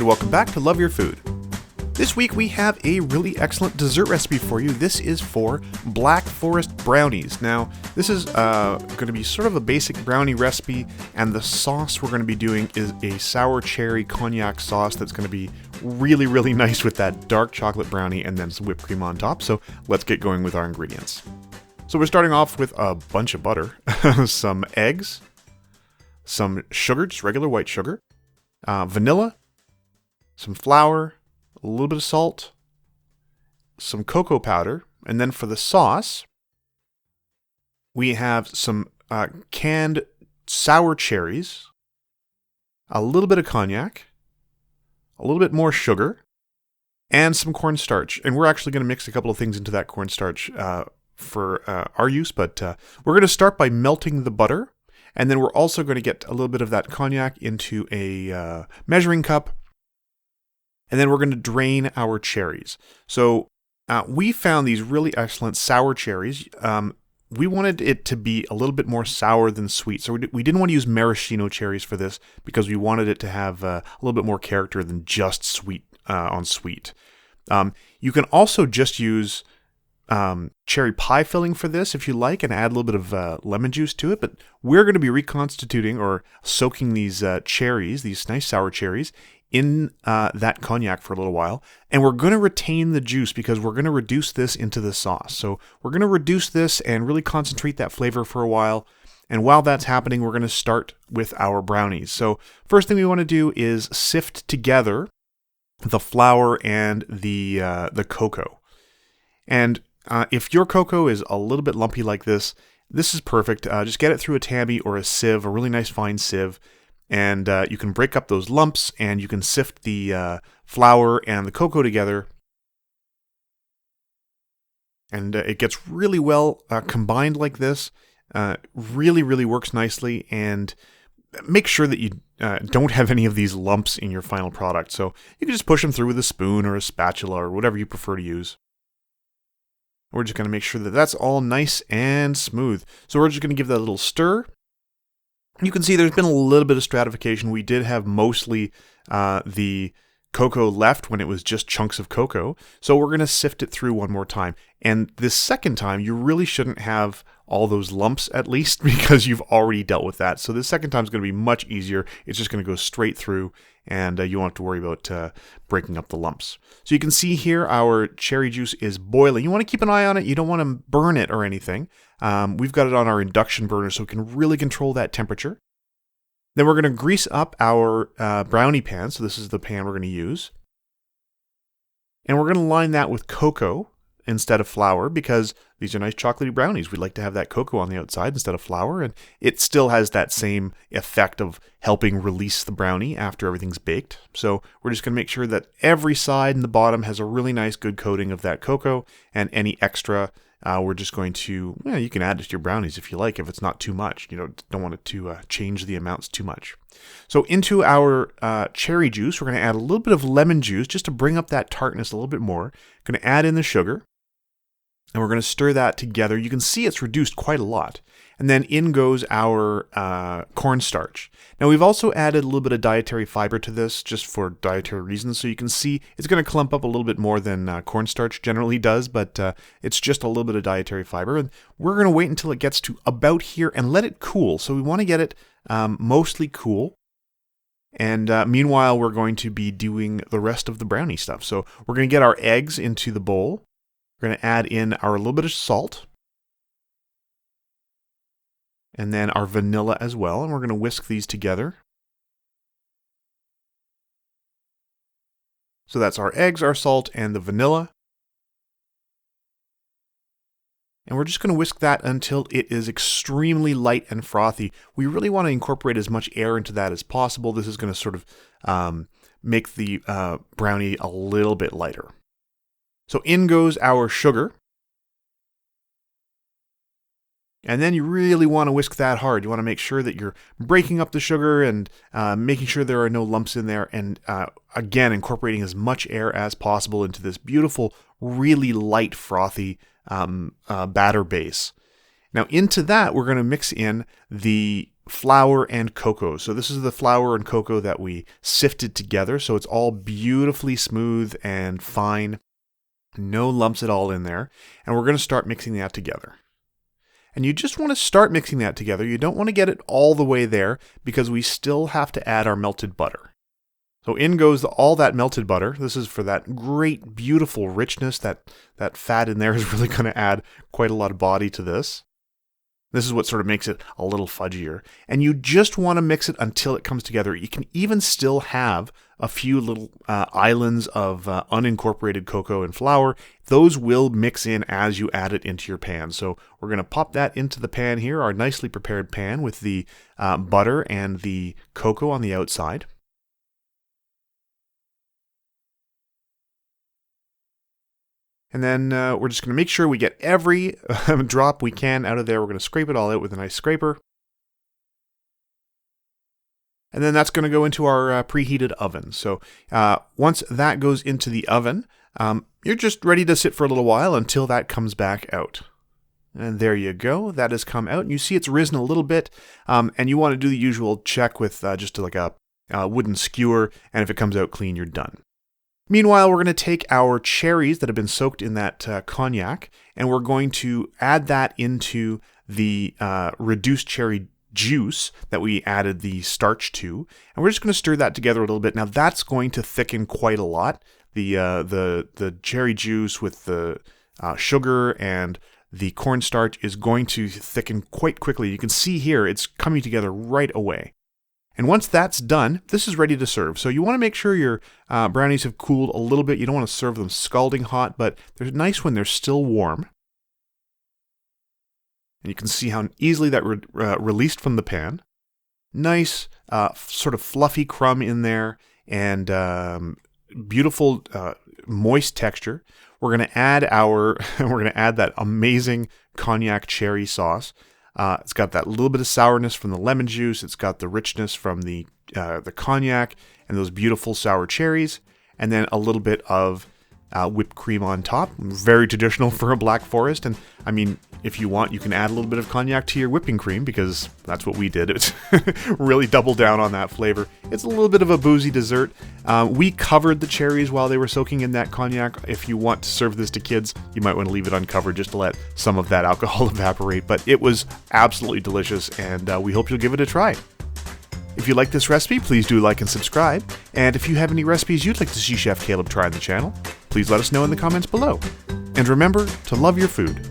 welcome back to Love Your Food. This week we have a really excellent dessert recipe for you. This is for Black Forest brownies. Now, this is going to be sort of a basic brownie recipe, and the sauce we're going to be doing is a sour cherry cognac sauce that's going to be really, really nice with that dark chocolate brownie and then some whipped cream on top. So let's get going with our ingredients. So we're starting off with a bunch of butter, some eggs, some sugar, just regular white sugar, vanilla, some flour, a little bit of salt, some cocoa powder, and then for the sauce, we have some canned sour cherries, a little bit of cognac, a little bit more sugar, and some cornstarch. And we're actually going to mix a couple of things into that cornstarch for our use, but we're going to start by melting the butter, and then we're also going to get a little bit of that cognac into a measuring cup, and then we're going to drain our cherries. So we found these really excellent sour cherries. We wanted it to be a little bit more sour than sweet. So we didn't want to use maraschino cherries for this because we wanted it to have a little bit more character than just sweet on sweet. You can also just use cherry pie filling for this if you like and add a little bit of lemon juice to it. But we're going to be reconstituting or soaking these cherries, these nice sour cherries, in that cognac for a little while, and we're going to retain the juice because we're going to reduce this into the sauce. So we're going to reduce this and really concentrate that flavor for a while, and while that's happening, we're going to start with our brownies. So first thing we want to do is sift together the flour and the cocoa. And if your cocoa is a little bit lumpy like this is perfect. Just get it through a tammy or a sieve, a really nice fine sieve, and you can break up those lumps, and you can sift the flour and the cocoa together. And it gets really well combined like this. Really, really works nicely. And make sure that you don't have any of these lumps in your final product. So you can just push them through with a spoon or a spatula or whatever you prefer to use. We're just going to make sure that that's all nice and smooth. So we're just going to give that a little stir. You can see there's been a little bit of stratification. We did have mostly the cocoa left when it was just chunks of cocoa. So we're going to sift it through one more time. And this second time, you really shouldn't have all those lumps at least because you've already dealt with that. So the second time is going to be much easier. It's just going to go straight through, and you won't have to worry about breaking up the lumps. So you can see here our cherry juice is boiling. You want to keep an eye on it. You don't want to burn it or anything. We've got it on our induction burner so we can really control that temperature. Then we're going to grease up our brownie pan. So this is the pan we're going to use. And we're going to line that with cocoa instead of flour because these are nice chocolatey brownies. We'd like to have that cocoa on the outside instead of flour, and it still has that same effect of helping release the brownie after everything's baked. So we're just going to make sure that every side and the bottom has a really nice good coating of that cocoa, and any extra we're just going to, you can add it to your brownies if you like, if it's not too much. You don't want it to change the amounts too much. So into our cherry juice, we're going to add a little bit of lemon juice just to bring up that tartness a little bit more. Going to add in the sugar, and we're going to stir that together. You can see it's reduced quite a lot. And then in goes our cornstarch. Now we've also added a little bit of dietary fiber to this just for dietary reasons. So you can see it's going to clump up a little bit more than cornstarch generally does, but it's just a little bit of dietary fiber. And we're going to wait until it gets to about here and let it cool. So we want to get it mostly cool. And meanwhile, we're going to be doing the rest of the brownie stuff. So we're going to get our eggs into the bowl. We're going to add in our little bit of salt. And then our vanilla as well. And we're going to whisk these together. So that's our eggs, our salt, and the vanilla. And we're just going to whisk that until it is extremely light and frothy. We really want to incorporate as much air into that as possible. This is going to sort of make the brownie a little bit lighter. So in goes our sugar. And then you really want to whisk that hard. You want to make sure that you're breaking up the sugar and making sure there are no lumps in there. And again, incorporating as much air as possible into this beautiful, really light, frothy batter base. Now into that, we're going to mix in the flour and cocoa. So this is the flour and cocoa that we sifted together, so it's all beautifully smooth and fine. No lumps at all in there. And we're going to start mixing that together. And you just want to start mixing that together. You don't want to get it all the way there because we still have to add our melted butter. So in goes all that melted butter. This is for that great, beautiful richness. That fat in there is really going to add quite a lot of body to this. This is what sort of makes it a little fudgier. And you just want to mix it until it comes together. You can even still have a few little islands of unincorporated cocoa and flour. Those will mix in as you add it into your pan. So we're going to pop that into the pan here, our nicely prepared pan with the butter and the cocoa on the outside. And then we're just going to make sure we get every drop we can out of there. We're going to scrape it all out with a nice scraper. And then that's going to go into our preheated oven. So once that goes into the oven, you're just ready to sit for a little while until that comes back out. And there you go. That has come out. And you see it's risen a little bit. And you want to do the usual check with just like a wooden skewer. And if it comes out clean, you're done. Meanwhile, we're going to take our cherries that have been soaked in that cognac, and we're going to add that into the reduced cherry juice that we added the starch to, and we're just going to stir that together a little bit. Now that's going to thicken quite a lot. The cherry juice with the sugar and the cornstarch is going to thicken quite quickly. You can see here it's coming together right away. And once that's done, this is ready to serve. So you want to make sure your brownies have cooled a little bit. You don't want to serve them scalding hot, but they're nice when they're still warm. And you can see how easily that released from the pan. Nice, sort of fluffy crumb in there, and beautiful, moist texture. We're going to add that amazing cognac cherry sauce. It's got that little bit of sourness from the lemon juice. It's got the richness from the cognac and those beautiful sour cherries, and then a little bit of whipped cream on top. Very traditional for a Black Forest. And I mean, if you want, you can add a little bit of cognac to your whipping cream because that's what we did. It's really double down on that flavor. It's a little bit of a boozy dessert. We covered the cherries while they were soaking in that cognac. If you want to serve this to kids, you might want to leave it uncovered just to let some of that alcohol evaporate. But it was absolutely delicious, and we hope you'll give it a try. If you like this recipe, please do like and subscribe. And if you have any recipes you'd like to see Chef Caleb try on the channel, please let us know in the comments below. And remember to love your food.